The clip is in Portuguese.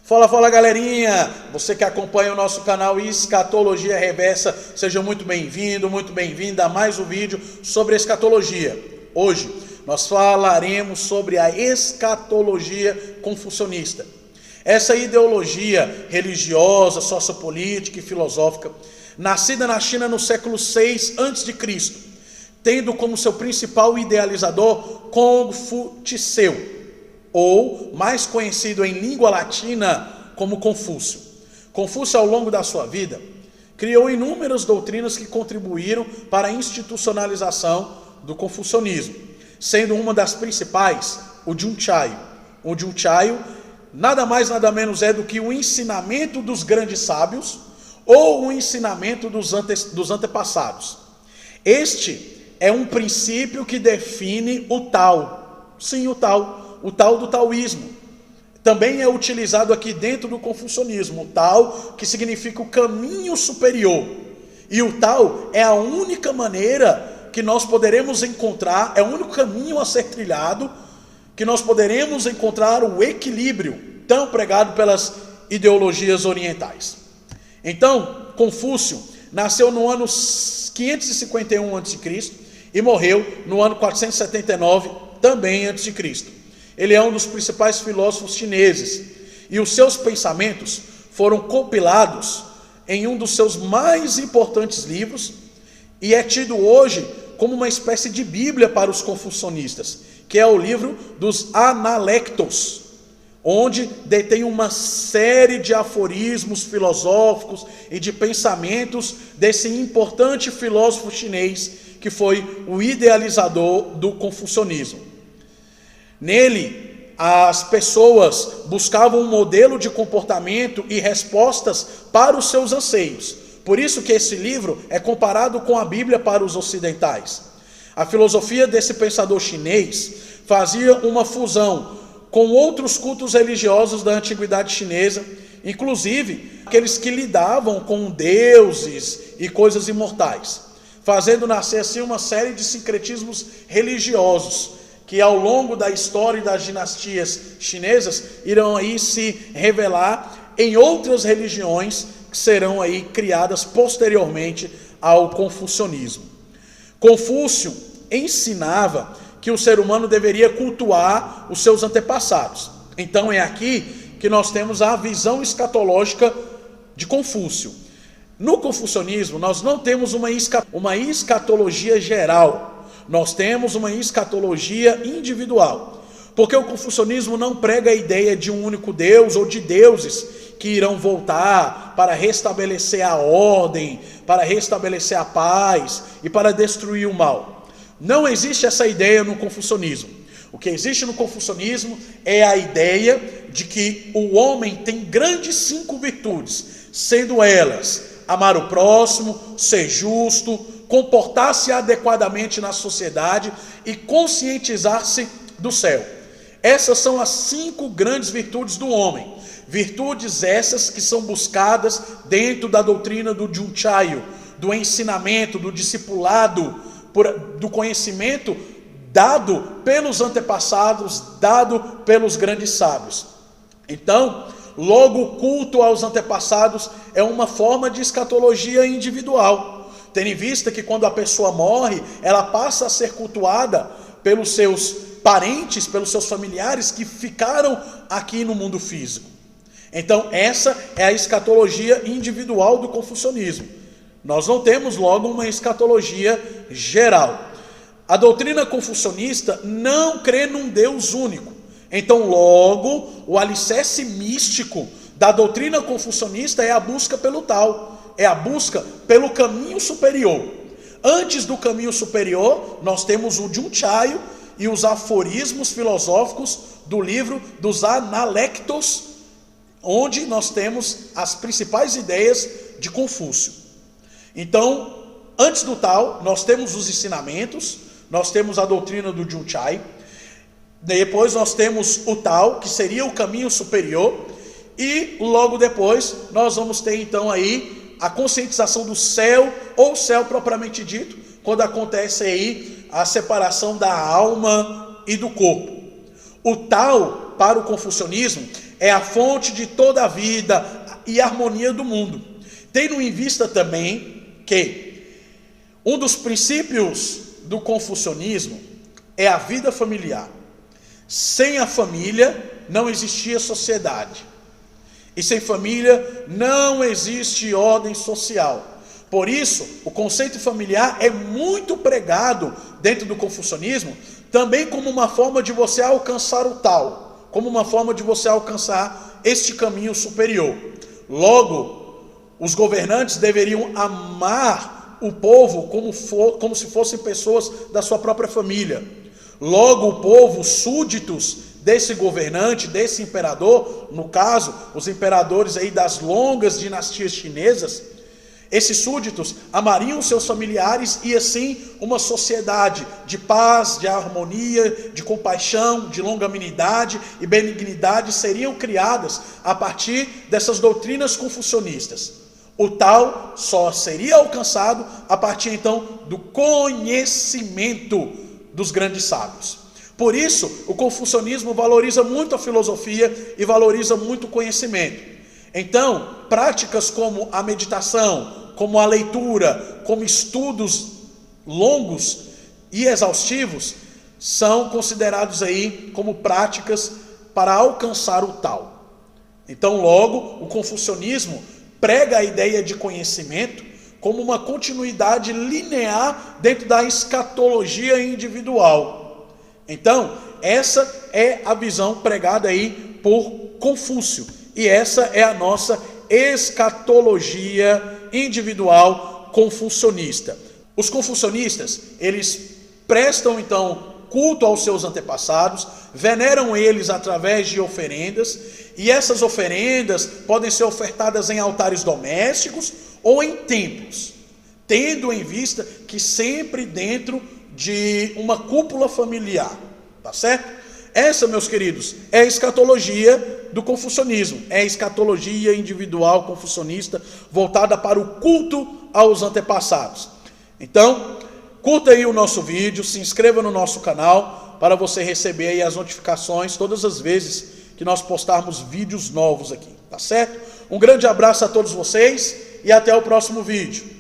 Fala galerinha, você que acompanha o nosso canal Escatologia Reversa, seja muito bem-vindo, muito bem-vinda a mais um vídeo sobre escatologia. Hoje nós falaremos sobre a escatologia confucionista. Essa ideologia religiosa, sociopolítica e filosófica, nascida na China no século 6 a.C., tendo como seu principal idealizador Confúcio, ou mais conhecido em língua latina como Confúcio. Confúcio, ao longo da sua vida, criou inúmeras doutrinas que contribuíram para a institucionalização do confucionismo, sendo uma das principais o Junchaio. O Junchaio nada mais nada menos é do que o ensinamento dos grandes sábios ou o ensinamento dos antepassados. Este é um princípio que define o Tao. Sim, o Tao do taoísmo. Também é utilizado aqui dentro do confucionismo. O Tao, que significa o caminho superior. E o Tao é a única maneira que nós poderemos encontrar, é o único caminho a ser trilhado, que nós poderemos encontrar o equilíbrio tão pregado pelas ideologias orientais. Então, Confúcio nasceu no ano 551 a.C. e morreu no ano 479 também a.C. Ele é um dos principais filósofos chineses e os seus pensamentos foram compilados em um dos seus mais importantes livros e é tido hoje como uma espécie de bíblia para os confucionistas, que é o livro dos Analectos, onde detém uma série de aforismos filosóficos e de pensamentos desse importante filósofo chinês que foi o idealizador do confucionismo. Nele, as pessoas buscavam um modelo de comportamento e respostas para os seus anseios. Por isso que esse livro é comparado com a Bíblia para os ocidentais. A filosofia desse pensador chinês fazia uma fusão com outros cultos religiosos da antiguidade chinesa, inclusive aqueles que lidavam com deuses e coisas imortais, fazendo nascer assim uma série de sincretismos religiosos, que ao longo da história e das dinastias chinesas irão aí se revelar em outras religiões que serão aí criadas posteriormente ao confucionismo. Confúcio ensinava que o ser humano deveria cultuar os seus antepassados. Então é aqui que nós temos a visão escatológica de Confúcio. No confucionismo nós não temos uma escatologia geral, nós temos uma escatologia individual, porque o confucionismo não prega a ideia de um único Deus ou de deuses que irão voltar para restabelecer a ordem, para restabelecer a paz e para destruir o mal. Não existe essa ideia no confucionismo. O que existe no confucionismo é a ideia de que o homem tem grandes 5 virtudes, sendo elas amar o próximo, ser justo, comportar-se adequadamente na sociedade e conscientizar-se do céu. Essas são as 5 grandes virtudes do homem. Virtudes essas que são buscadas dentro da doutrina do Junchaio, do ensinamento, do discipulado, do conhecimento dado pelos antepassados, dado pelos grandes sábios. Então, logo o culto aos antepassados é uma forma de escatologia individual, tendo em vista que quando a pessoa morre, ela passa a ser cultuada pelos seus parentes, pelos seus familiares que ficaram aqui no mundo físico. Então essa é a escatologia individual do confucionismo. Nós não temos logo uma escatologia geral. A doutrina confucionista não crê num Deus único. Então logo o alicerce místico da doutrina confucionista é a busca pelo Tao, é a busca pelo caminho superior. Antes do caminho superior, nós temos o Junchaio e os aforismos filosóficos do livro dos Analectos, onde nós temos as principais ideias de Confúcio. Então, antes do Tao, nós temos os ensinamentos, nós temos a doutrina do Junchaio, depois nós temos o Tao, que seria o caminho superior, e logo depois nós vamos ter então aí a conscientização do céu, ou céu propriamente dito, quando acontece aí a separação da alma e do corpo. O Tao, para o confucionismo, é a fonte de toda a vida e harmonia do mundo. Tendo em vista também que um dos princípios do confucionismo é a vida familiar. Sem a família não existia sociedade. E sem família não existe ordem social. Por isso, o conceito familiar é muito pregado dentro do confucionismo, também como uma forma de você alcançar o tal, como uma forma de você alcançar este caminho superior. Logo, os governantes deveriam amar o povo como se fossem pessoas da sua própria família. Logo, o povo, súditos desse governante, desse imperador, no caso, os imperadores aí das longas dinastias chinesas, esses súditos amariam seus familiares e assim uma sociedade de paz, de harmonia, de compaixão, de longanimidade e benignidade seriam criadas a partir dessas doutrinas confucionistas. O tal só seria alcançado a partir então do conhecimento dos grandes sábios. Por isso, o confucionismo valoriza muito a filosofia e valoriza muito o conhecimento. Então, práticas como a meditação, como a leitura, como estudos longos e exaustivos, são considerados aí como práticas para alcançar o tal. Então, logo, o confucionismo prega a ideia de conhecimento como uma continuidade linear dentro da escatologia individual. Então, essa é a visão pregada aí por Confúcio. E essa é a nossa escatologia individual confucionista. Os confucionistas, eles prestam então culto aos seus antepassados, veneram eles através de oferendas, e essas oferendas podem ser ofertadas em altares domésticos ou em templos, tendo em vista que sempre dentro de uma cúpula familiar, tá certo? Essa, meus queridos, é a escatologia do confucionismo, é a escatologia individual confucionista voltada para o culto aos antepassados. Então, curta aí o nosso vídeo, se inscreva no nosso canal para você receber aí as notificações todas as vezes que nós postarmos vídeos novos aqui, tá certo? Um grande abraço a todos vocês e até o próximo vídeo.